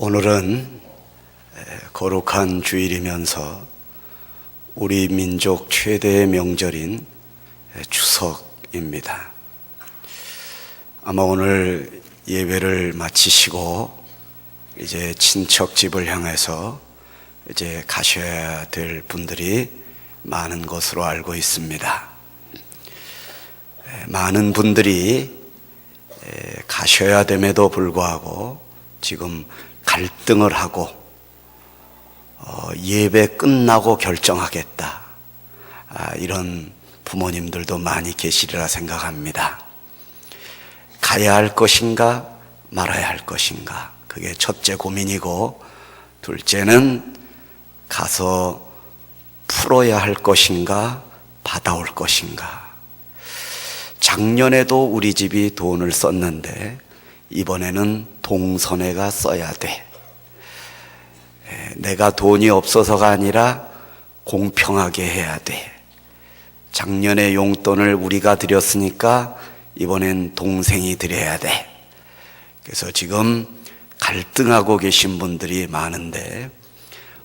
오늘은 거룩한 주일이면서 우리 민족 최대의 명절인 추석입니다. 아마 오늘 예배를 마치시고 이제 친척 집을 향해서 이제 가셔야 될 분들이 많은 것으로 알고 있습니다. 많은 분들이 가셔야 됨에도 불구하고 지금 갈등을 하고 예배 끝나고 결정하겠다, 이런 부모님들도 많이 계시리라 생각합니다. 가야 할 것인가 말아야 할 것인가, 그게 첫째 고민이고, 둘째는 가서 풀어야 할 것인가 받아올 것인가. 작년에도 우리 집이 돈을 썼는데 이번에는 동선회가 써야 돼. 내가 돈이 없어서가 아니라 공평하게 해야 돼. 작년에 용돈을 우리가 드렸으니까 이번엔 동생이 드려야 돼. 그래서 지금 갈등하고 계신 분들이 많은데,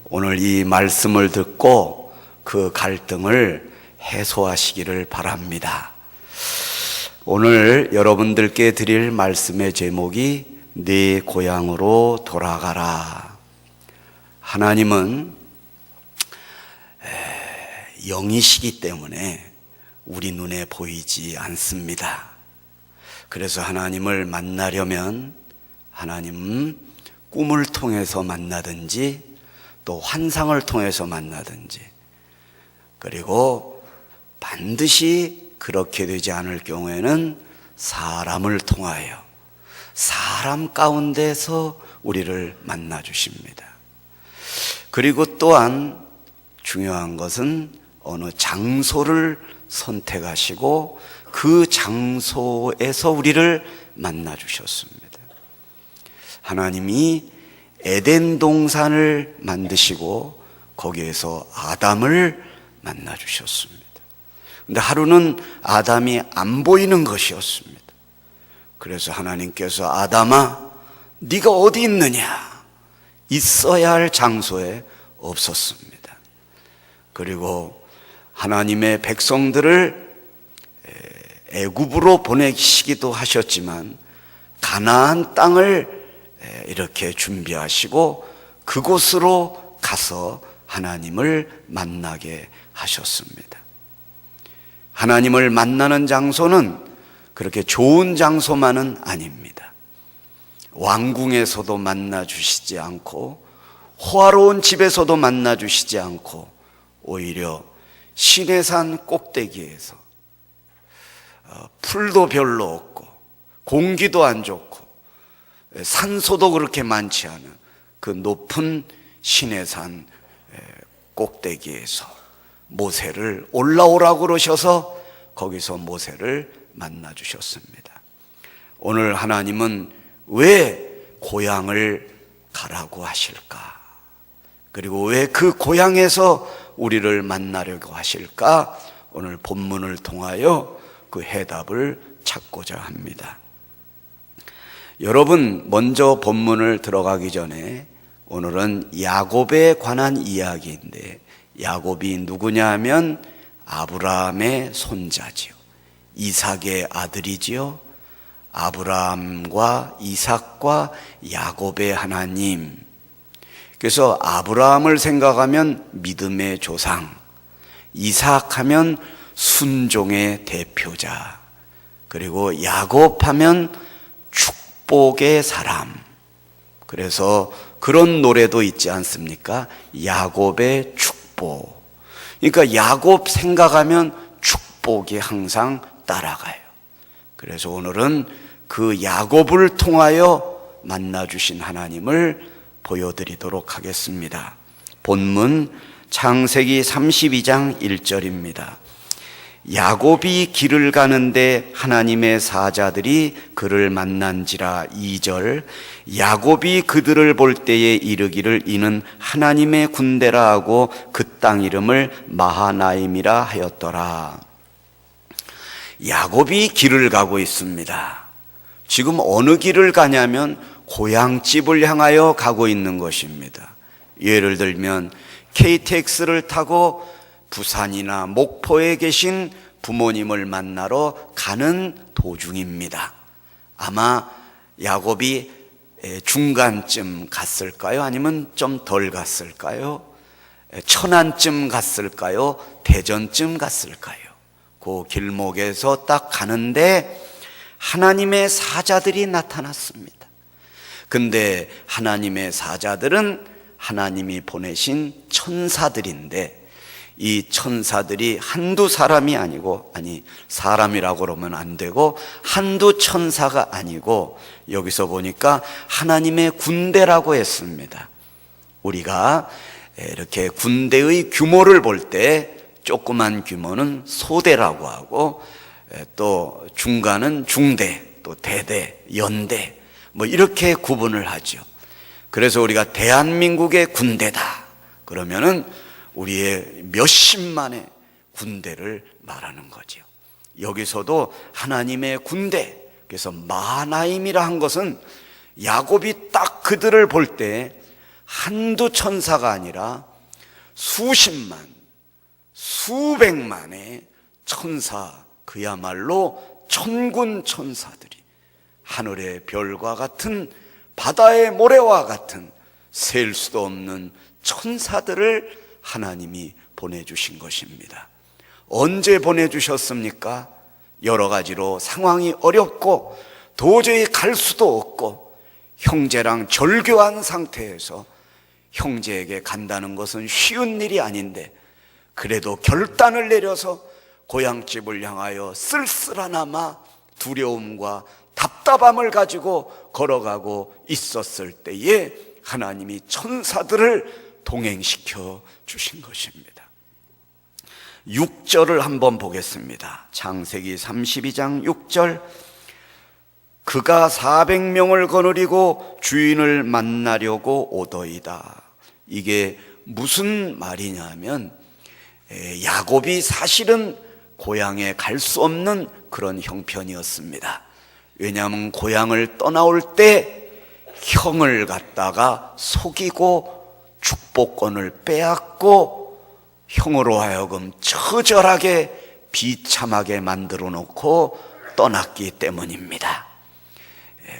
오늘 이 말씀을 듣고 그 갈등을 해소하시기를 바랍니다. 오늘 여러분들께 드릴 말씀의 제목이 네 고향으로 돌아가라. 하나님은 영이시기 때문에 우리 눈에 보이지 않습니다. 그래서 하나님을 만나려면 하나님은 꿈을 통해서 만나든지 또 환상을 통해서 만나든지, 그리고 반드시 그렇게 되지 않을 경우에는 사람을 통하여 사람 가운데서 우리를 만나 주십니다. 그리고 또한 중요한 것은 어느 장소를 선택하시고 그 장소에서 우리를 만나 주셨습니다. 하나님이 에덴 동산을 만드시고 거기에서 아담을 만나 주셨습니다. 근데 하루는 아담이 안 보이는 것이었습니다. 그래서 하나님께서 아담아, 네가 어디 있느냐? 있어야 할 장소에 없었습니다. 그리고 하나님의 백성들을 애굽으로 보내시기도 하셨지만 가나안 땅을 이렇게 준비하시고 그곳으로 가서 하나님을 만나게 하셨습니다. 하나님을 만나는 장소는 그렇게 좋은 장소만은 아닙니다. 왕궁에서도 만나 주시지 않고 호화로운 집에서도 만나 주시지 않고 오히려 시내산 꼭대기에서 풀도 별로 없고 공기도 안 좋고 산소도 그렇게 많지 않은 그 높은 시내산 꼭대기에서 모세를 올라오라고 그러셔서 거기서 모세를 만나 주셨습니다. 오늘 하나님은 왜 고향을 가라고 하실까? 그리고 왜 그 고향에서 우리를 만나려고 하실까? 오늘 본문을 통하여 그 해답을 찾고자 합니다. 여러분, 먼저 본문을 들어가기 전에 오늘은 야곱에 관한 이야기인데, 야곱이 누구냐 하면 아브라함의 손자지요, 이삭의 아들이지요. 아브라함과 이삭과 야곱의 하나님. 그래서 아브라함을 생각하면 믿음의 조상, 이삭하면 순종의 대표자, 그리고 야곱하면 축복의 사람. 그래서 그런 노래도 있지 않습니까? 야곱의 축복. 그러니까 야곱 생각하면 축복이 항상 따라가요. 그래서 오늘은 그 야곱을 통하여 만나주신 하나님을 보여드리도록 하겠습니다. 본문 창세기 32장 1절입니다. 야곱이 길을 가는데 하나님의 사자들이 그를 만난지라. 2절, 야곱이 그들을 볼 때에 이르기를 이는 하나님의 군대라 하고 그 땅 이름을 마하나임이라 하였더라. 야곱이 길을 가고 있습니다. 지금 어느 길을 가냐면 고향집을 향하여 가고 있는 것입니다. 예를 들면 KTX를 타고 부산이나 목포에 계신 부모님을 만나러 가는 도중입니다. 아마 야곱이 중간쯤 갔을까요? 아니면 좀 덜 갔을까요? 천안쯤 갔을까요? 대전쯤 갔을까요? 그 길목에서 딱 가는데 하나님의 사자들이 나타났습니다. 근데 하나님의 사자들은 하나님이 보내신 천사들인데, 이 천사들이 한두 사람이 아니고, 사람이라고 그러면 안 되고 한두 천사가 아니고, 여기서 보니까 하나님의 군대라고 했습니다. 우리가 이렇게 군대의 규모를 볼 때 조그만 규모는 소대라고 하고, 또 중간은 중대, 또 대대, 연대, 뭐 이렇게 구분을 하죠. 그래서 우리가 대한민국의 군대다 그러면은 우리의 몇십만의 군대를 말하는 거죠. 여기서도 하나님의 군대, 그래서 마하나임이라 한 것은 야곱이 딱 그들을 볼 때 한두 천사가 아니라 수십만, 수백만의 천사, 그야말로 천군 천사들이 하늘의 별과 같은, 바다의 모래와 같은 셀 수도 없는 천사들을 하나님이 보내주신 것입니다. 언제 보내주셨습니까? 여러 가지로 상황이 어렵고 도저히 갈 수도 없고 형제랑 절교한 상태에서, 형제에게 간다는 것은 쉬운 일이 아닌데 그래도 결단을 내려서 고향집을 향하여 쓸쓸하나마 두려움과 답답함을 가지고 걸어가고 있었을 때에 하나님이 천사들을 동행시켜 주신 것입니다. 6절을 한번 보겠습니다. 창세기 32장 6절. 그가 400명을 거느리고 주인을 만나려고 오더이다. 이게 무슨 말이냐면, 야곱이 사실은 고향에 갈 수 없는 그런 형편이었습니다. 왜냐하면 고향을 떠나올 때 형을 갖다가 속이고 축복권을 빼앗고 형으로 하여금 처절하게 비참하게 만들어 놓고 떠났기 때문입니다.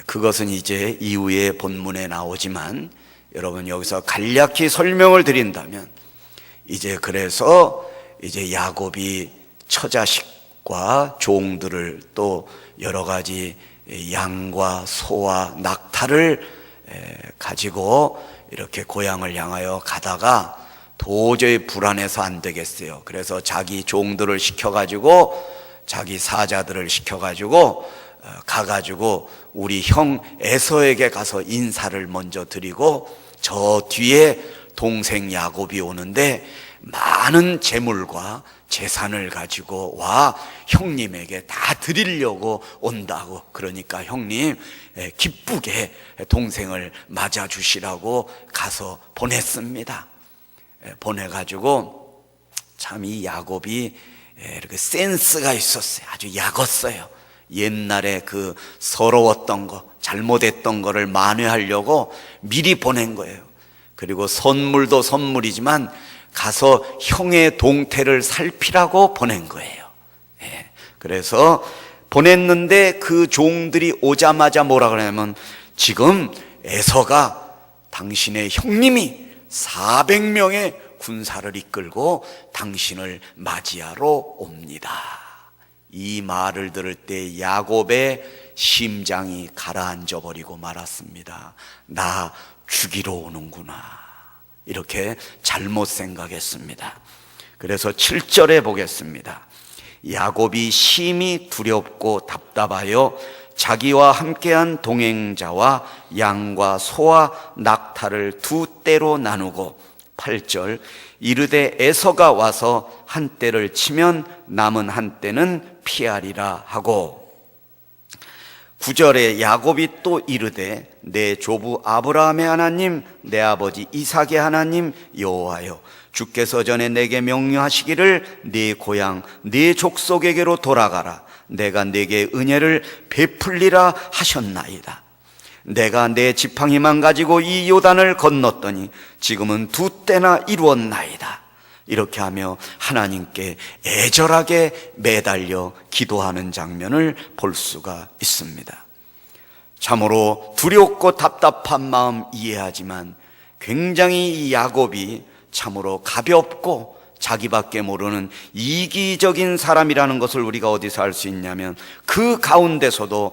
그것은 이제 이후에 본문에 나오지만, 여러분 여기서 간략히 설명을 드린다면, 그래서 야곱이 처자식과 종들을, 또 여러 가지 양과 소와 낙타를 가지고 이렇게 고향을 향하여 가다가 도저히 불안해서 안 되겠어요. 그래서 자기 종들을 시켜가지고, 자기 사자들을 시켜가지고 가가지고 우리 형 에서에게 가서 인사를 먼저 드리고, 저 뒤에 동생 야곱이 오는데 많은 재물과 재산을 가지고 와 형님에게 다 드리려고 온다고, 그러니까 형님 기쁘게 동생을 맞아주시라고 가서 보냈습니다. 보내가지고 참 이 야곱이 이렇게 센스가 있었어요. 아주 약었어요. 옛날에 그 서러웠던 거, 잘못했던 거를 만회하려고 미리 보낸 거예요. 그리고 선물도 선물이지만 가서 형의 동태를 살피라고 보낸 거예요. 그래서 보냈는데 그 종들이 오자마자 뭐라 그러냐면, 지금 에서가 당신의 형님이 400명의 군사를 이끌고 당신을 맞이하러 옵니다. 이 말을 들을 때 야곱의 심장이 가라앉아 버리고 말았습니다. 나 죽이러 오는구나, 이렇게 잘못 생각했습니다. 그래서 7절에 보겠습니다. 야곱이 심히 두렵고 답답하여 자기와 함께한 동행자와 양과 소와 낙타를 두 떼로 나누고, 8절, 이르되 에서가 와서 한 떼를 치면 남은 한 떼는 피하리라 하고, 9절에 야곱이 또 이르되 내 조부 아브라함의 하나님, 내 아버지 이삭의 하나님 여호와여, 주께서 전에 내게 명령하시기를 네 고향 네 족속에게로 돌아가라, 내가 네게 은혜를 베풀리라 하셨나이다. 내가 내 지팡이만 가지고 이 요단을 건넜더니 지금은 2때나 이루었나이다. 이렇게 하며 하나님께 애절하게 매달려 기도하는 장면을 볼 수가 있습니다. 참으로 두렵고 답답한 마음 이해하지만 굉장히 이 야곱이 참으로 가볍고 자기밖에 모르는 이기적인 사람이라는 것을 우리가 어디서 알 수 있냐면 그 가운데서도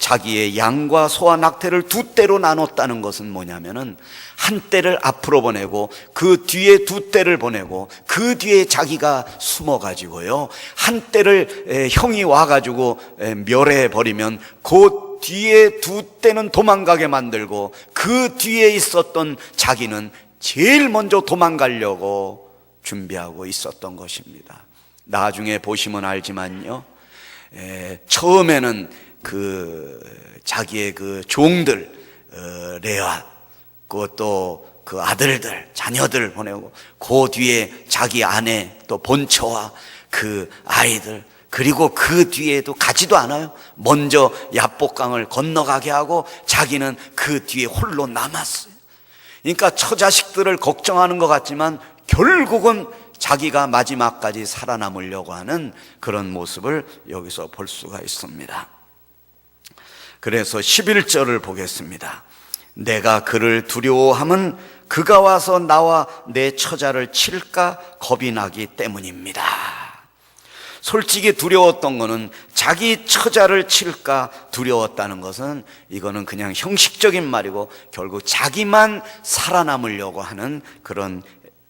자기의 양과 소와 낙태를 2떼로 나눴다는 것은 뭐냐면은 한 떼를 앞으로 보내고 그 뒤에 2떼를 보내고 그 뒤에 자기가 숨어가지고요, 한 떼를 형이 와가지고 멸해버리면 그 뒤에 2떼는 도망가게 만들고 그 뒤에 있었던 자기는 제일 먼저 도망가려고 준비하고 있었던 것입니다. 나중에 보시면 알지만요, 처음에는 자기의 종들, 레아, 그것도 그 아들들, 자녀들 보내고, 그 뒤에 자기 아내, 또 본처와 그 아이들, 그리고 그 뒤에도 가지도 않아요. 먼저 야복강을 건너가게 하고 자기는 그 뒤에 홀로 남았어요. 그러니까 처자식들을 걱정하는 것 같지만 결국은 자기가 마지막까지 살아남으려고 하는 그런 모습을 여기서 볼 수가 있습니다. 그래서 11절을 보겠습니다. 내가 그를 두려워함은 그가 와서 나와 내 처자를 칠까 겁이 나기 때문입니다. 솔직히 두려웠던 것은 자기 처자를 칠까 두려웠다는 것은 이거는 그냥 형식적인 말이고 결국 자기만 살아남으려고 하는 그런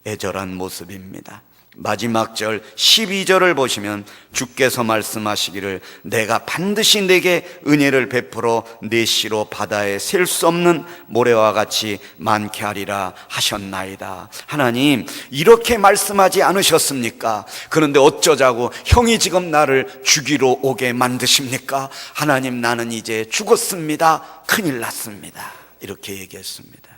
애절한 모습입니다. 마지막 절 12절을 보시면 주께서 말씀하시기를 내가 반드시 내게 은혜를 베풀어 내 씨로 바다에 셀 수 없는 모래와 같이 많게 하리라 하셨나이다. 하나님, 이렇게 말씀하지 않으셨습니까? 그런데 어쩌자고 형이 지금 나를 죽이러 오게 만드십니까? 하나님, 나는 이제 죽었습니다. 큰일 났습니다. 이렇게 얘기했습니다.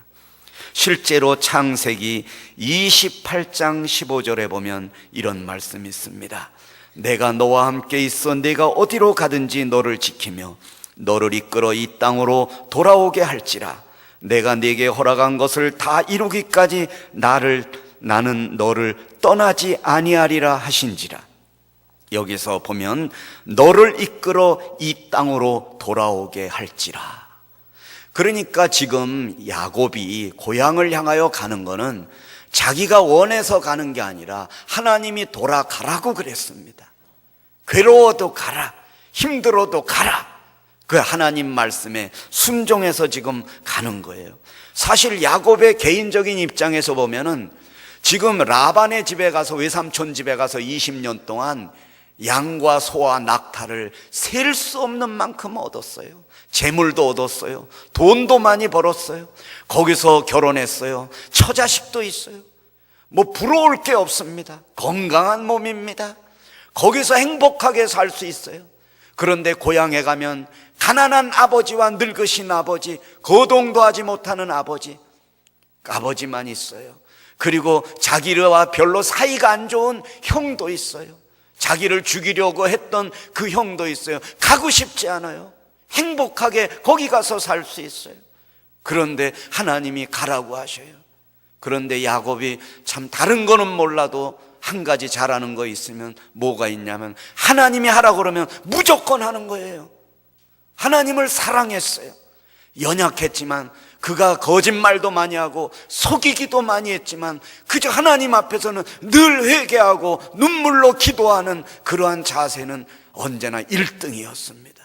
실제로 창세기 28장 15절에 보면 이런 말씀이 있습니다. 내가 너와 함께 있어 네가 어디로 가든지 너를 지키며 너를 이끌어 이 땅으로 돌아오게 할지라. 내가 네게 허락한 것을 다 이루기까지 나는 너를 떠나지 아니하리라 하신지라. 여기서 보면 너를 이끌어 이 땅으로 돌아오게 할지라. 그러니까 지금 야곱이 고향을 향하여 가는 거는 자기가 원해서 가는 게 아니라 하나님이 돌아가라고 그랬습니다. 괴로워도 가라, 힘들어도 가라. 그 하나님 말씀에 순종해서 지금 가는 거예요. 사실 야곱의 개인적인 입장에서 보면은 지금 라반의 집에 가서, 외삼촌 집에 가서 20년 동안 양과 소와 낙타를 셀 수 없는 만큼 얻었어요. 재물도 얻었어요. 돈도 많이 벌었어요. 거기서 결혼했어요. 처자식도 있어요. 뭐 부러울 게 없습니다. 건강한 몸입니다. 거기서 행복하게 살 수 있어요. 그런데 고향에 가면 가난한 아버지와 늙으신 아버지, 거동도 하지 못하는 아버지만 있어요. 그리고 자기와 별로 사이가 안 좋은 형도 있어요. 자기를 죽이려고 했던 그 형도 있어요. 가고 싶지 않아요. 행복하게 거기 가서 살 수 있어요. 그런데 하나님이 가라고 하셔요. 그런데 야곱이 참 다른 거는 몰라도 한 가지 잘하는 거 있으면 뭐가 있냐면 하나님이 하라고 그러면 무조건 하는 거예요. 하나님을 사랑했어요. 연약했지만 그가 거짓말도 많이 하고 속이기도 많이 했지만 그저 하나님 앞에서는 늘 회개하고 눈물로 기도하는 그러한 자세는 언제나 1등이었습니다.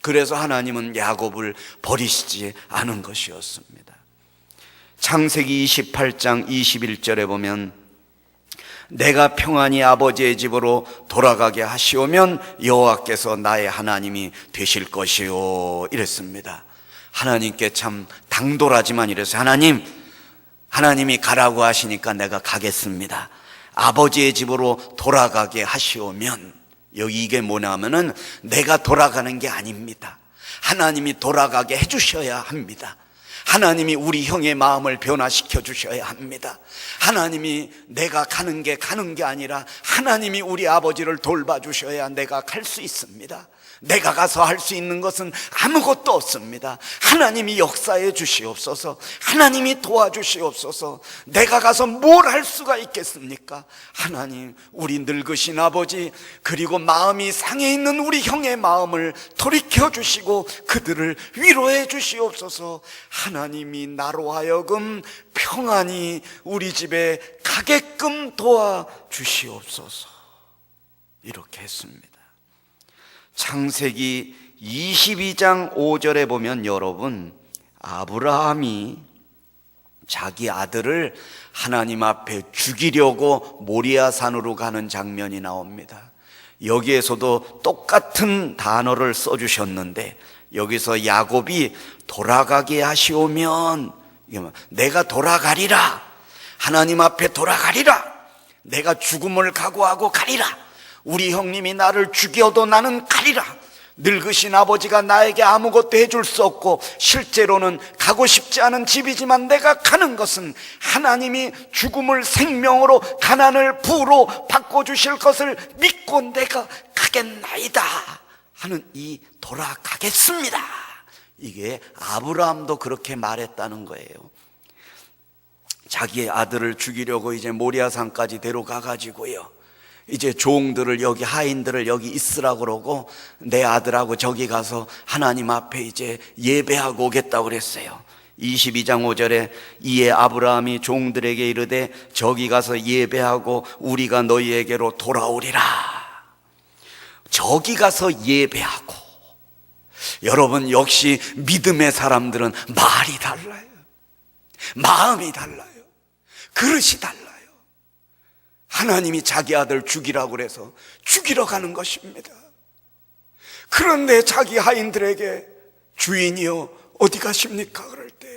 그래서 하나님은 야곱을 버리시지 않은 것이었습니다. 창세기 28장 21절에 보면 내가 평안히 아버지의 집으로 돌아가게 하시오면 여호와께서 나의 하나님이 되실 것이요 이랬습니다. 하나님께 참 당돌하지만 이래서 하나님이 가라고 하시니까 내가 가겠습니다. 아버지의 집으로 돌아가게 하시오면, 여기 이게 뭐냐면은 내가 돌아가는 게 아닙니다. 하나님이 돌아가게 해주셔야 합니다. 하나님이 우리 형의 마음을 변화시켜 주셔야 합니다. 하나님이 내가 가는 게 아니라 하나님이 우리 아버지를 돌봐주셔야 내가 갈 수 있습니다. 내가 가서 할 수 있는 것은 아무것도 없습니다. 하나님이 역사해 주시옵소서. 하나님이 도와주시옵소서. 내가 가서 뭘 할 수가 있겠습니까? 하나님, 우리 늙으신 아버지, 그리고 마음이 상해 있는 우리 형의 마음을 돌이켜 주시고 그들을 위로해 주시옵소서. 하나님이 나로 하여금 평안히 우리 집에 가게끔 도와주시옵소서. 이렇게 했습니다. 창세기 22장 5절에 보면 여러분, 아브라함이 자기 아들을 하나님 앞에 죽이려고 모리아산으로 가는 장면이 나옵니다. 여기에서도 똑같은 단어를 써주셨는데, 여기서 야곱이 돌아가게 하시오면, 내가 돌아가리라, 하나님 앞에 돌아가리라, 내가 죽음을 각오하고 가리라, 우리 형님이 나를 죽여도 나는 가리라, 늙으신 아버지가 나에게 아무것도 해줄 수 없고 실제로는 가고 싶지 않은 집이지만 내가 가는 것은 하나님이 죽음을 생명으로, 가난을 부로 바꿔주실 것을 믿고 내가 가겠나이다 하는 이 돌아가겠습니다, 이게 아브라함도 그렇게 말했다는 거예요. 자기의 아들을 죽이려고 이제 모리아산까지 데려가 가지고요, 이제 종들을, 여기 하인들을 여기 있으라고 그러고 내 아들하고 저기 가서 하나님 앞에 이제 예배하고 오겠다고 그랬어요. 22장 5절에 이에 아브라함이 종들에게 이르되 저기 가서 예배하고 우리가 너희에게로 돌아오리라. 저기 가서 예배하고. 여러분, 역시 믿음의 사람들은 말이 달라요. 마음이 달라요. 그릇이 달라요. 하나님이 자기 아들 죽이라고 그래서 죽이러 가는 것입니다. 그런데 자기 하인들에게 주인이여 어디 가십니까? 그럴 때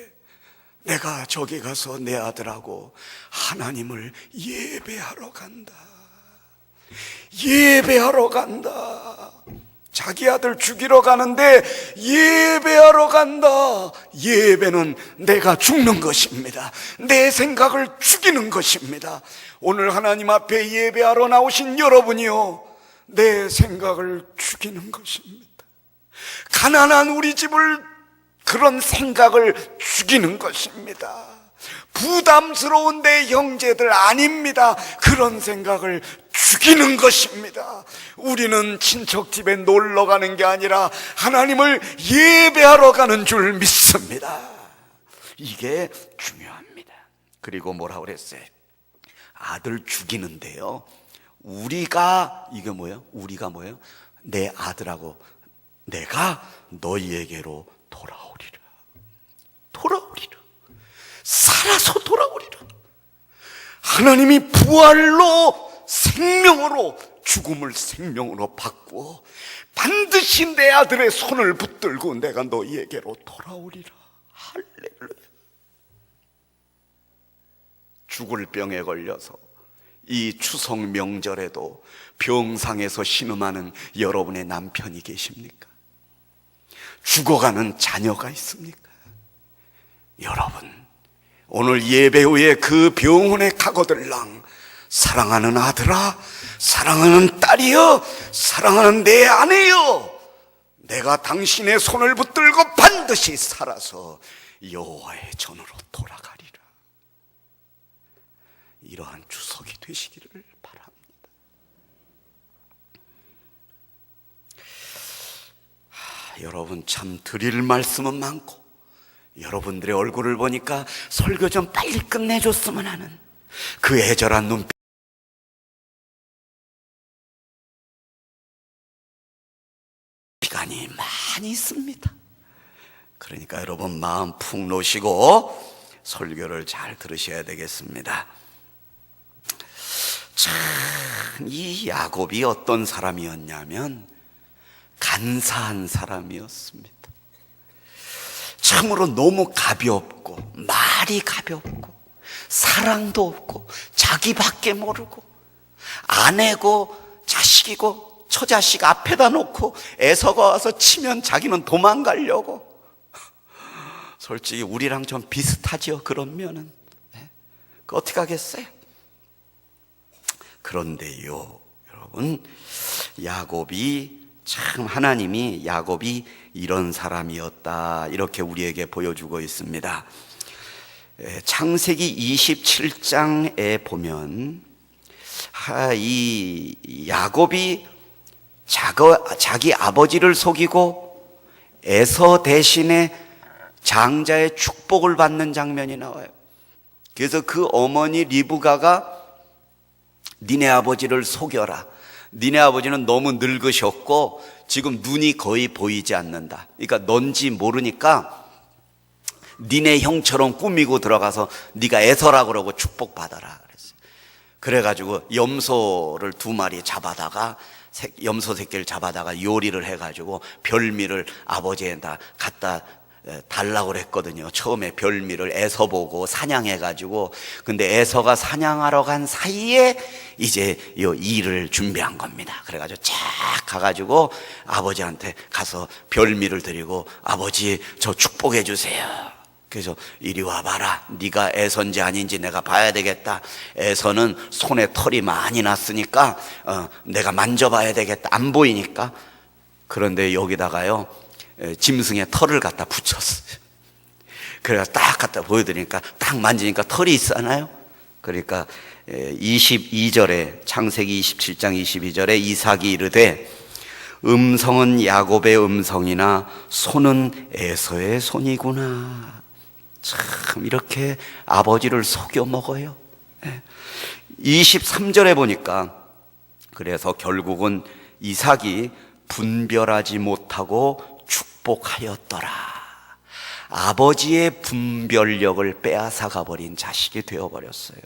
내가 저기 가서 내 아들하고 하나님을 예배하러 간다. 예배하러 간다. 자기 아들 죽이러 가는데 예배하러 간다. 예배는 내가 죽는 것입니다. 내 생각을 죽이는 것입니다. 오늘 하나님 앞에 예배하러 나오신 여러분이요, 내 생각을 죽이는 것입니다. 가난한 우리 집을, 그런 생각을 죽이는 것입니다. 부담스러운 내 형제들 아닙니다. 그런 생각을 죽이는 것입니다. 우리는 친척 집에 놀러 가는 게 아니라 하나님을 예배하러 가는 줄 믿습니다. 이게 중요합니다. 그리고 뭐라고 그랬어요? 아들 죽이는데요, 우리가, 이게 뭐예요? 우리가 뭐예요? 내 아들하고 내가 너희에게로 돌아오리라. 돌아오리라. 살아서 돌아오리라. 하나님이 부활로, 생명으로, 죽음을 생명으로 바꾸어 반드시 내 아들의 손을 붙들고 내가 너희에게로 돌아오리라. 할렐루야. 죽을 병에 걸려서 이 추석 명절에도 병상에서 신음하는 여러분의 남편이 계십니까? 죽어가는 자녀가 있습니까? 여러분, 오늘 예배 후에 그 병원에 가거들랑 사랑하는 아들아, 사랑하는 딸이여, 사랑하는 내 아내여, 내가 당신의 손을 붙들고 반드시 살아서 여호와의 전으로 돌아가리라. 이러한 추석이 되시기를 바랍니다. 여러분, 참 드릴 말씀은 많고 여러분들의 얼굴을 보니까 설교 좀 빨리 끝내줬으면 하는 그 애절한 눈빛, 시간이 많이 있습니다. 그러니까 여러분 마음 푹 놓으시고 설교를 잘 들으셔야 되겠습니다. 참, 이 야곱이 어떤 사람이었냐면 간사한 사람이었습니다. 참으로 너무 가볍고, 말이 가볍고, 사랑도 없고, 자기밖에 모르고, 아내고 자식이고 처자식 앞에다 놓고 애서가 와서 치면 자기는 도망가려고. 솔직히 우리랑 좀 비슷하지요, 그런 면은. 그 어떻게 하겠어요? 그런데요, 여러분, 야곱이 참 하나님이 야곱이 이런 사람이었다, 이렇게 우리에게 보여주고 있습니다. 창세기 27장에 보면 이 야곱이 자기 아버지를 속이고 에서 대신에 장자의 축복을 받는 장면이 나와요. 그래서 그 어머니 리브가가 니네 아버지를 속여라. 니네 아버지는 너무 늙으셨고 지금 눈이 거의 보이지 않는다. 그러니까 넌지 모르니까 니네 형처럼 꾸미고 들어가서 네가 에서라 그러고 축복받아라 그랬어요. 그래가지고 염소를 2마리 잡아다가 염소 새끼를 잡아다가 요리를 해가지고 별미를 아버지에다 갖다 달라고 그랬거든요. 처음에 별미를 에서 보고 사냥해가지고, 근데 에서가 사냥하러 간 사이에 이제 요 일을 준비한 겁니다. 그래가지고 쫙 가가지고 아버지한테 가서 별미를 드리고, 아버지 저 축복해 주세요. 그래서 이리 와봐라. 네가 에서인지 아닌지 내가 봐야 되겠다. 에서는 손에 털이 많이 났으니까 내가 만져봐야 되겠다. 안 보이니까. 그런데 여기다가요 짐승의 털을 갖다 붙였어요. 그래서 딱 갖다 보여드리니까 딱 만지니까 털이 있잖아요. 그러니까 22절에 창세기 27장 22절에 이삭이 이르되 음성은 야곱의 음성이나 손은 에서의 손이구나. 참 이렇게 아버지를 속여 먹어요. 23절에 보니까 그래서 결국은 이삭이 분별하지 못하고 축복하였더라. 아버지의 분별력을 빼앗아가 버린 자식이 되어버렸어요.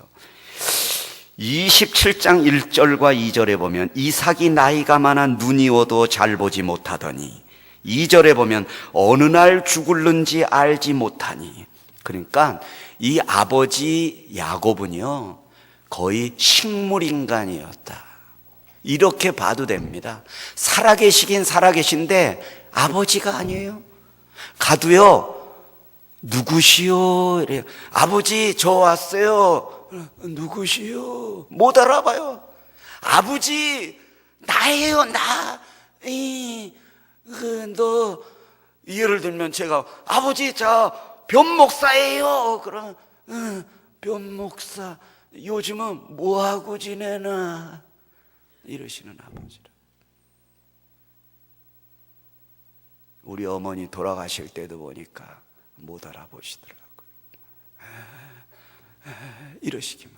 27장 1절과 2절에 보면 이삭이 나이가 많아 눈이 어두워 잘 보지 못하더니, 2절에 보면 어느 날 죽을는지 알지 못하니. 그러니까 이 아버지 야곱은요 거의 식물인간이었다, 이렇게 봐도 됩니다. 살아계시긴 살아계신데 아버지가 아니에요. 가도요 누구시오 이래요. 아버지 저 왔어요. 누구시오? 못 알아봐요. 아버지 나예요, 나. 너 예를 들면 제가 아버지 저 변목사예요. 그럼 변목사 요즘은 뭐하고 지내나 이러시는 아버지라. 우리 어머니 돌아가실 때도 보니까 못 알아보시더라고요. 이러시기만.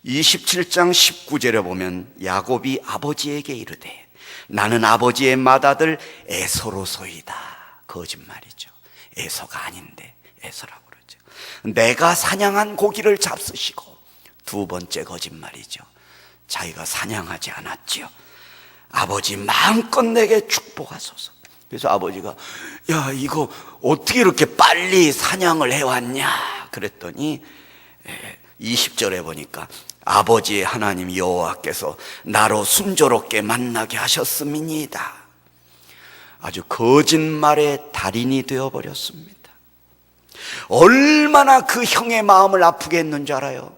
27장 19절에 보면 야곱이 아버지에게 이르되 나는 아버지의 맏아들 에서로소이다. 거짓말이죠. 에서가 아닌데 에서라고 그러죠. 내가 사냥한 고기를 잡수시고. 2번째 거짓말이죠. 자기가 사냥하지 않았지요. 아버지 마음껏 내게 축복하소서. 그래서 아버지가 야 이거 어떻게 이렇게 빨리 사냥을 해왔냐 그랬더니 20절에 보니까 아버지의 하나님 여호와께서 나로 순조롭게 만나게 하셨음이니이다. 아주 거짓말의 달인이 되어버렸습니다. 얼마나 그 형의 마음을 아프게 했는지 알아요?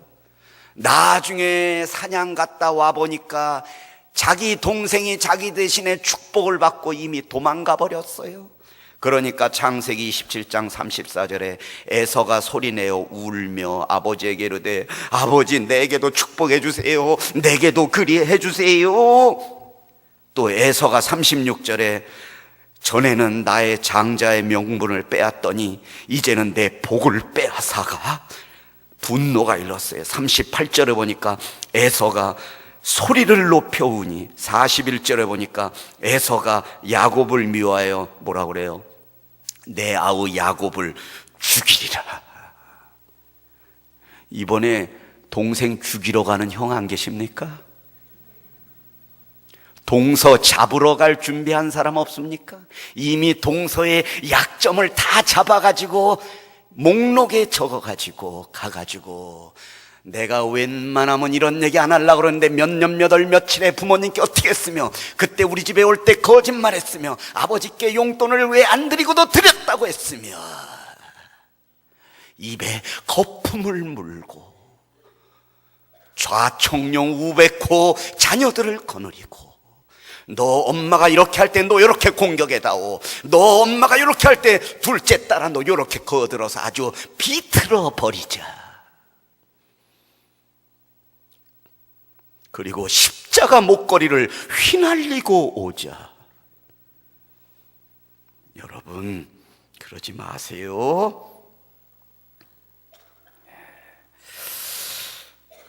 나중에 사냥 갔다 와보니까 자기 동생이 자기 대신에 축복을 받고 이미 도망가 버렸어요. 그러니까 창세기 27장 34절에 에서가 소리내어 울며 아버지에게 이르되 아버지 내게도 축복해 주세요. 내게도 그리해 주세요. 또 에서가 36절에 전에는 나의 장자의 명분을 빼앗더니 이제는 내 복을 빼앗아가. 분노가 일렀어요. 38절에 보니까 에서가 소리를 높여 우니, 41절에 보니까 에서가 야곱을 미워하여 뭐라 그래요? 내 아우 야곱을 죽이리라. 이번에 동생 죽이러 가는 형 안 계십니까? 동서 잡으러 갈 준비한 사람 없습니까? 이미 동서의 약점을 다 잡아가지고 목록에 적어가지고 가가지고 내가 웬만하면 이런 얘기 안 하려고 그러는데 몇 년 몇 월 며칠에 부모님께 어떻게 했으며 그때 우리 집에 올 때 거짓말했으며 아버지께 용돈을 왜 안 드리고도 드렸다고 했으며 입에 거품을 물고 좌청룡 우백호 자녀들을 거느리고, 너 엄마가 이렇게 할 때 너 이렇게 공격해다오, 너 엄마가 이렇게 할 때 둘째 딸아 너 이렇게 거들어서 아주 비틀어 버리자. 그리고 십자가 목걸이를 휘날리고 오자. 여러분, 그러지 마세요.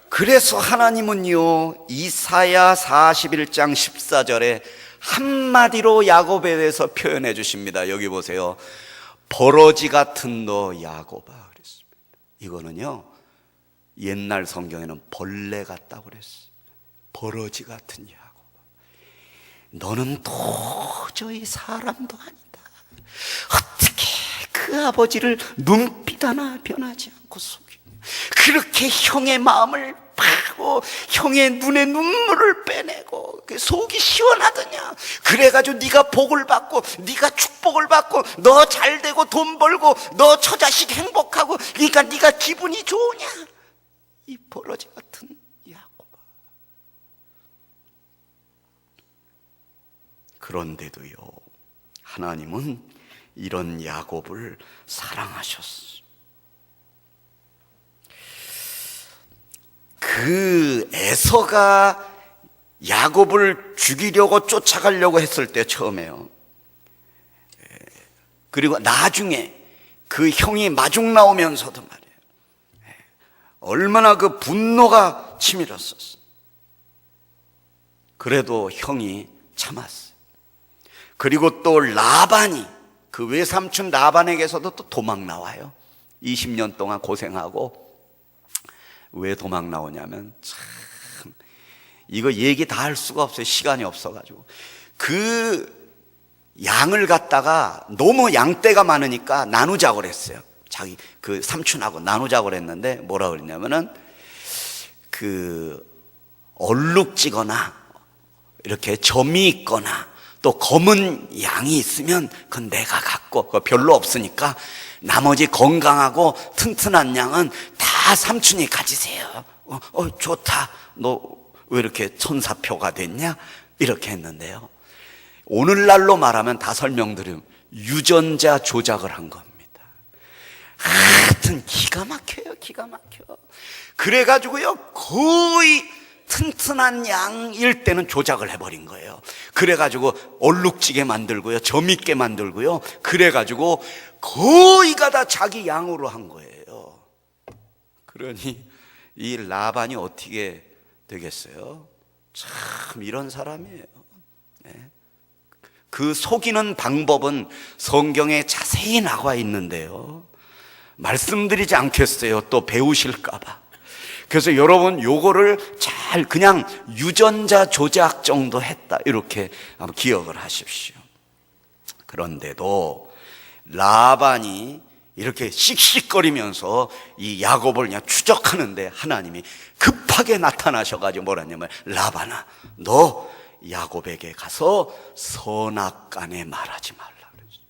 그래서 하나님은요, 이사야 41장 14절에 한마디로 야곱에 대해서 표현해 주십니다. 여기 보세요. 버러지 같은 너 야곱아 그랬습니다. 이거는요, 옛날 성경에는 벌레 같다고 그랬어요. 버러지 같은 야곱아, 너는 도저히 사람도 아니다. 어떻게 그 아버지를 눈빛 하나 변하지 않고 속이냐. 그렇게 형의 마음을 파고 형의 눈에 눈물을 빼내고 속이 시원하더냐. 그래가지고 네가 복을 받고 네가 축복을 받고 너 잘되고 돈 벌고 너 처자식 행복하고 그러니까 네가 기분이 좋으냐. 이 버러지 같은 야곱아. 그런데도요, 하나님은 이런 야곱을 사랑하셨어. 그 에서가 야곱을 죽이려고 쫓아가려고 했을 때 처음에요. 그리고 나중에 그 형이 마중 나오면서도 말이에요, 얼마나 그 분노가 치밀었었어. 그래도 형이 참았어요. 그리고 또 라반이, 그 외삼촌 라반에게서도 또 도망 나와요. 20년 동안 고생하고. 왜 도망 나오냐면, 참 이거 얘기 다 할 수가 없어요. 시간이 없어가지고. 그 양을 갖다가 너무 양떼가 많으니까 나누자고 그랬어요. 자기 그 삼촌하고 나누자고 그랬는데 뭐라 그랬냐면은, 그 얼룩지거나 이렇게 점이 있거나 또 검은 양이 있으면 그건 내가 갖고, 그거 별로 없으니까 나머지 건강하고 튼튼한 양은 다 삼촌이 가지세요. 좋다. 너 왜 이렇게 천사표가 됐냐? 이렇게 했는데요, 오늘날로 말하면 다 설명드리면 유전자 조작을 한 겁니다. 하여튼 기가 막혀요. 기가 막혀. 그래가지고요, 거의 튼튼한 양일 때는 조작을 해버린 거예요. 그래가지고 얼룩지게 만들고요, 점 있게 만들고요, 그래가지고 거의가 다 자기 양으로 한 거예요. 그러니 이 라반이 어떻게 되겠어요? 참 이런 사람이에요. 네. 그 속이는 방법은 성경에 자세히 나와 있는데요, 말씀드리지 않겠어요. 또 배우실까봐. 그래서 여러분 요거를 잘 그냥 유전자 조작 정도 했다, 이렇게 한번 기억을 하십시오. 그런데도 라반이 이렇게 씩씩거리면서 이 야곱을 그냥 추적하는데 하나님이 급하게 나타나셔가지고 뭐라 했냐면, 라반아, 너 야곱에게 가서 선악간에 말하지 말라 그랬어요.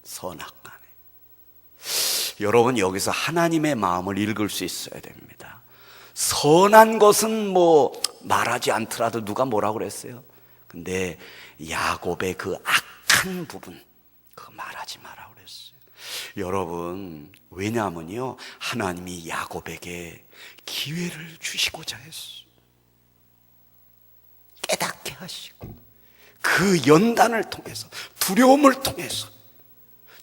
선악간에. 여러분, 여기서 하나님의 마음을 읽을 수 있어야 됩니다. 선한 것은 뭐 말하지 않더라도 누가 뭐라고 그랬어요? 근데 야곱의 그 악한 부분, 그거 말하지 마라 그랬어요. 여러분, 왜냐하면요, 하나님이 야곱에게 기회를 주시고자 했어요. 깨닫게 하시고, 그 연단을 통해서, 두려움을 통해서,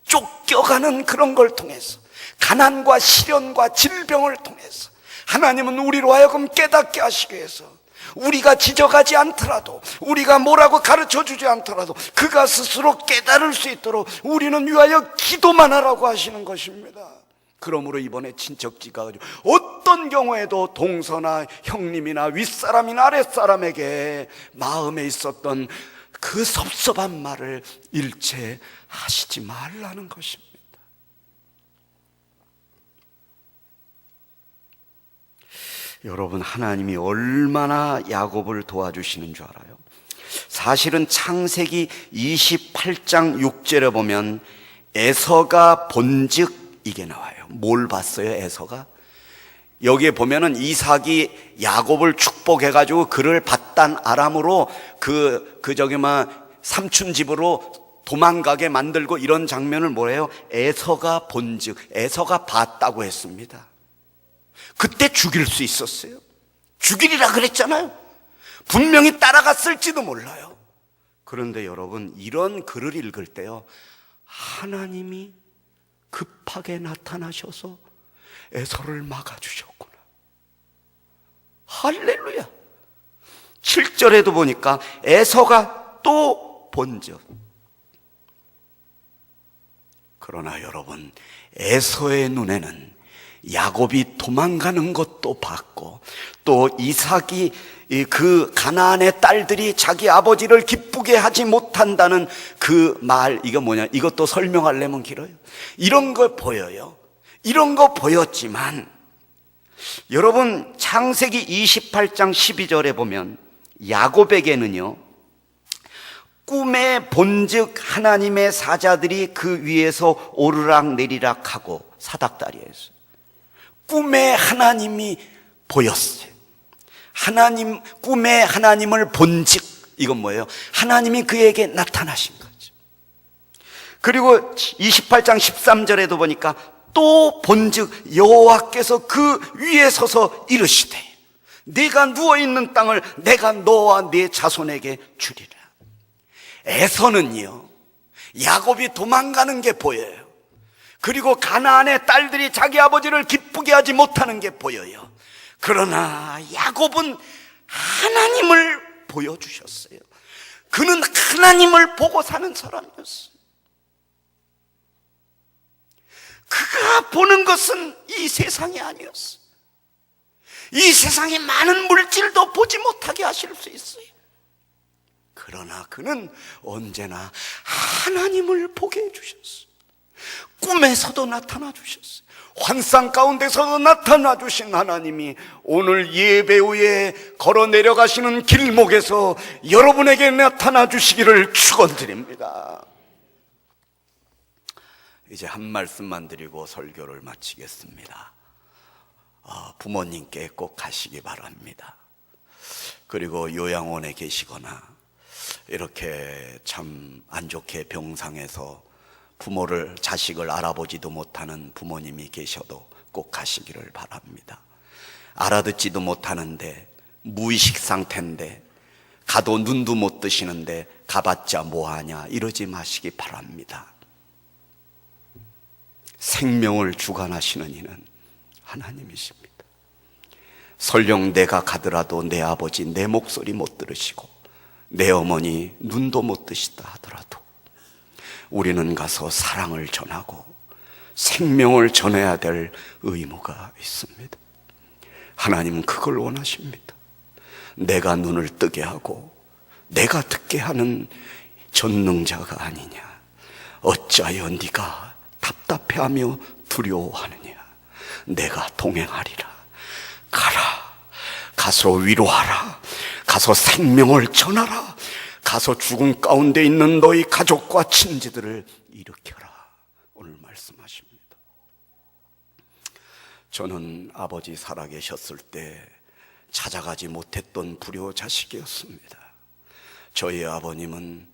쫓겨가는 그런 걸 통해서, 가난과 시련과 질병을 통해서 하나님은 우리로 하여금 깨닫게 하시기 위해서, 우리가 지적하지 않더라도, 우리가 뭐라고 가르쳐주지 않더라도 그가 스스로 깨달을 수 있도록 우리는 위하여 기도만 하라고 하시는 것입니다. 그러므로 이번에 친척집 가가지고 어떤 경우에도 동서나 형님이나 윗사람이나 아랫사람에게 마음에 있었던 그 섭섭한 말을 일체 하시지 말라는 것입니다. 여러분, 하나님이 얼마나 야곱을 도와주시는 줄 알아요? 사실은 창세기 28장 6절에 보면 에서가 본즉 이게 나와요. 뭘 봤어요? 에서가 여기에 보면은 이삭이 야곱을 축복해가지고 그를 밧단 아람으로 삼촌 집으로 도망가게 만들고 이런 장면을 뭐래요? 에서가 본즉, 에서가 봤다고 했습니다. 그때 죽일 수 있었어요. 죽이리라 그랬잖아요. 분명히 따라갔을지도 몰라요. 그런데 여러분, 이런 글을 읽을 때요, 하나님이 급하게 나타나셔서 에서를 막아주셨구나. 할렐루야. 7절에도 보니까 에서가 또 본즉. 그러나 여러분, 에서의 눈에는 야곱이 도망가는 것도 봤고, 또 이삭이 그 가나안의 딸들이 자기 아버지를 기쁘게 하지 못한다는 그 말, 이거 뭐냐, 이것도 설명하려면 길어요. 이런 거 보여요. 이런 거 보였지만, 여러분, 창세기 28장 12절에 보면 야곱에게는요, 꿈에 본즉 하나님의 사자들이 그 위에서 오르락 내리락 하고, 사닥다리에서 꿈에 하나님이 보였어요. 꿈에 하나님을 본즉, 이건 뭐예요? 하나님이 그에게 나타나신 거죠. 그리고 28장 13절에도 보니까 또 본즉 여호와께서 그 위에 서서 이르시되 네가 누워있는 땅을 내가 너와 네 자손에게 주리라. 에서는요, 야곱이 도망가는 게 보여요. 그리고 가나안의 딸들이 자기 아버지를 기쁘게 하지 못하는 게 보여요. 그러나 야곱은 하나님을 보여주셨어요. 그는 하나님을 보고 사는 사람이었어요. 그가 보는 것은 이 세상이 아니었어요. 이 세상의 많은 물질도 보지 못하게 하실 수 있어요. 그러나 그는 언제나 하나님을 보게 해주셨어요. 꿈에서도 나타나 주셨어요. 환상 가운데서도 나타나 주신 하나님이 오늘 예배 후에 걸어 내려가시는 길목에서 여러분에게 나타나 주시기를 축원드립니다. 이제 한 말씀만 드리고 설교를 마치겠습니다. 부모님께 꼭 가시기 바랍니다. 그리고 요양원에 계시거나 이렇게 참 안 좋게 병상에서 자식을 알아보지도 못하는 부모님이 계셔도 꼭 가시기를 바랍니다. 알아듣지도 못하는데, 무의식 상태인데, 가도 눈도 못 뜨시는데 가봤자 뭐하냐, 이러지 마시기 바랍니다. 생명을 주관하시는 이는 하나님이십니다. 설령 내가 가더라도 내 아버지 내 목소리 못 들으시고 내 어머니 눈도 못 뜨시다 하더라도 우리는 가서 사랑을 전하고 생명을 전해야 될 의무가 있습니다. 하나님은 그걸 원하십니다. 내가 눈을 뜨게 하고 내가 듣게 하는 전능자가 아니냐. 어찌하여 네가 답답해하며 두려워하느냐. 내가 동행하리라. 가라. 가서 위로하라. 가서 생명을 전하라. 가서 죽음 가운데 있는 너희 가족과 친지들을 일으켜라. 오늘 말씀하십니다. 저는 아버지 살아계셨을 때 찾아가지 못했던 불효자식이었습니다. 저희 아버님은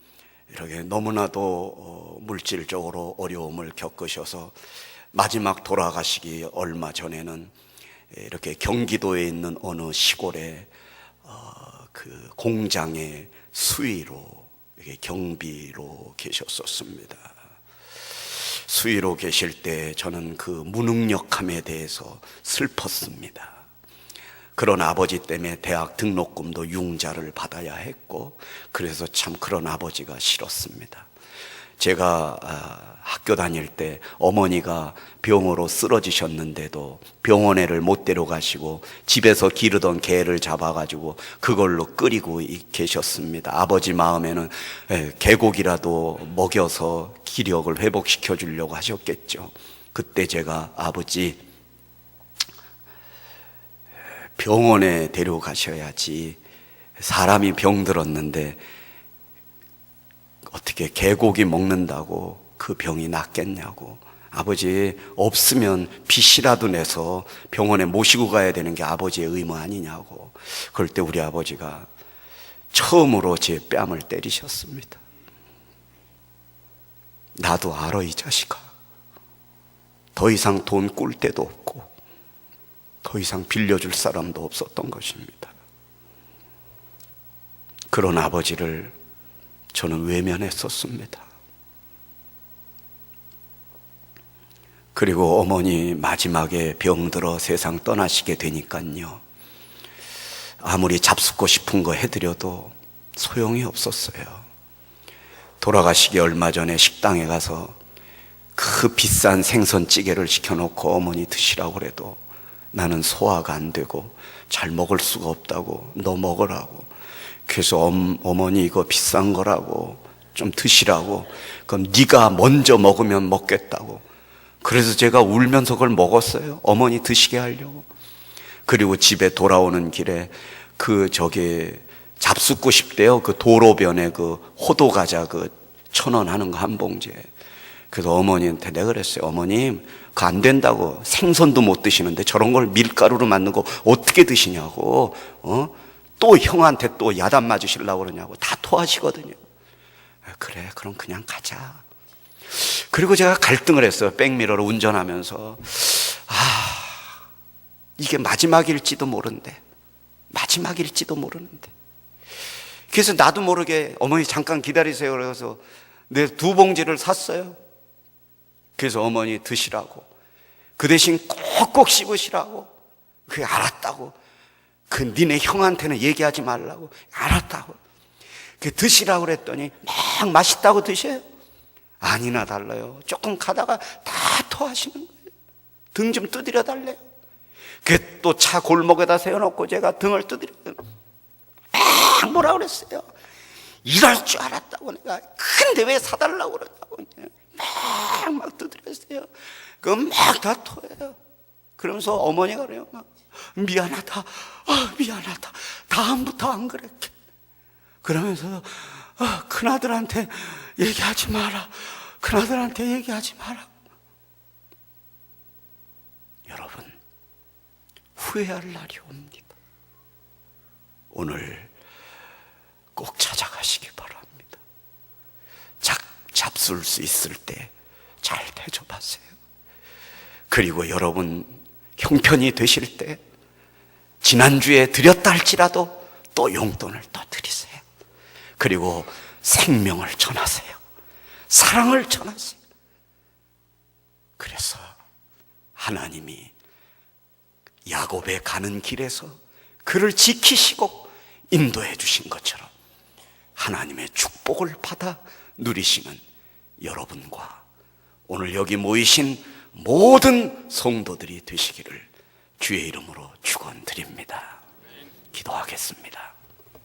이렇게 너무나도 물질적으로 어려움을 겪으셔서 마지막 돌아가시기 얼마 전에는 이렇게 경기도에 있는 어느 시골에 그 공장의 수위로, 경비로 계셨었습니다. 수위로 계실 때 저는 그 무능력함에 대해서 슬펐습니다. 그런 아버지 때문에 대학 등록금도 융자를 받아야 했고, 그래서 참 그런 아버지가 싫었습니다. 제가 학교 다닐 때 어머니가 병으로 쓰러지셨는데도 병원에를 못 데려가시고 집에서 기르던 개를 잡아가지고 그걸로 끓이고 계셨습니다. 아버지 마음에는 개고기라도 먹여서 기력을 회복시켜 주려고 하셨겠죠. 그때 제가 아버지 병원에 데려가셔야지, 사람이 병들었는데 어떻게 개고기 먹는다고 그 병이 낫겠냐고 아버지 없으면 빚이라도 내서 병원에 모시고 가야 되는 게 아버지의 의무 아니냐고. 그럴 때 우리 아버지가 처음으로 제 뺨을 때리셨습니다. 나도 알아, 이 자식아. 더 이상 돈 꿀 데도 없고 더 이상 빌려줄 사람도 없었던 것입니다. 그런 아버지를 저는 외면했었습니다. 그리고 어머니 마지막에 병들어 세상 떠나시게 되니까요, 아무리 잡숫고 싶은 거 해드려도 소용이 없었어요. 돌아가시기 얼마 전에 식당에 가서 그 비싼 생선찌개를 시켜놓고 어머니 드시라고 그래도 나는 소화가 안 되고 잘 먹을 수가 없다고, 너 먹으라고. 그래서 어머니 이거 비싼 거라고 좀 드시라고. 그럼 네가 먼저 먹으면 먹겠다고. 그래서 제가 울면서 그걸 먹었어요. 어머니 드시게 하려고. 그리고 집에 돌아오는 길에 잡숫고 싶대요. 그 도로변에 그 호도 과자 1,000원 하는 거 한 봉지에. 그래서 어머니한테 내가 그랬어요. 어머님, 그거 안 된다고. 생선도 못 드시는데 저런 걸 밀가루로 만든 거 어떻게 드시냐고. 또 형한테 또 야단 맞으시려고 그러냐고. 다 토하시거든요. 그래, 그럼 그냥 가자. 그리고 제가 갈등을 했어요. 백미러로 운전하면서. 이게 마지막일지도 모른대. 마지막일지도 모르는데. 그래서 나도 모르게 어머니 잠깐 기다리세요 그래서 내 2봉지를 샀어요. 그래서 어머니 드시라고. 그 대신 꼭꼭 씹으시라고. 그게 알았다고. 니네 형한테는 얘기하지 말라고. 알았다고. 드시라고 그랬더니 막 맛있다고 드셔요. 아니나 달라요. 조금 가다가 다 토하시는 거예요. 등 좀 두드려 달래요. 또 차 골목에다 세워놓고 제가 등을 두드려요. 막 뭐라 그랬어요. 이럴 줄 알았다고 내가. 근데 왜 사달라고 그러냐고. 막 두드렸어요. 그럼 막 다 토해요. 그러면서 어머니가 그래요. 미안하다. 미안하다. 다음부터 안 그럴게. 그러면서 큰아들한테 얘기하지 마라. 큰아들한테 얘기하지 마라. 여러분, 후회할 날이 옵니다. 오늘 꼭 찾아가시기 바랍니다. 잡술 수 있을 때 잘 대접하세요. 그리고 여러분 형편이 되실 때 지난주에 드렸다 할지라도 또 용돈을 또 드리세요. 그리고 생명을 전하세요. 사랑을 전하세요. 그래서 하나님이 야곱의 가는 길에서 그를 지키시고 인도해 주신 것처럼 하나님의 축복을 받아 누리시는 여러분과 오늘 여기 모이신 모든 성도들이 되시기를 주의 이름으로 축원드립니다. 기도하겠습니다.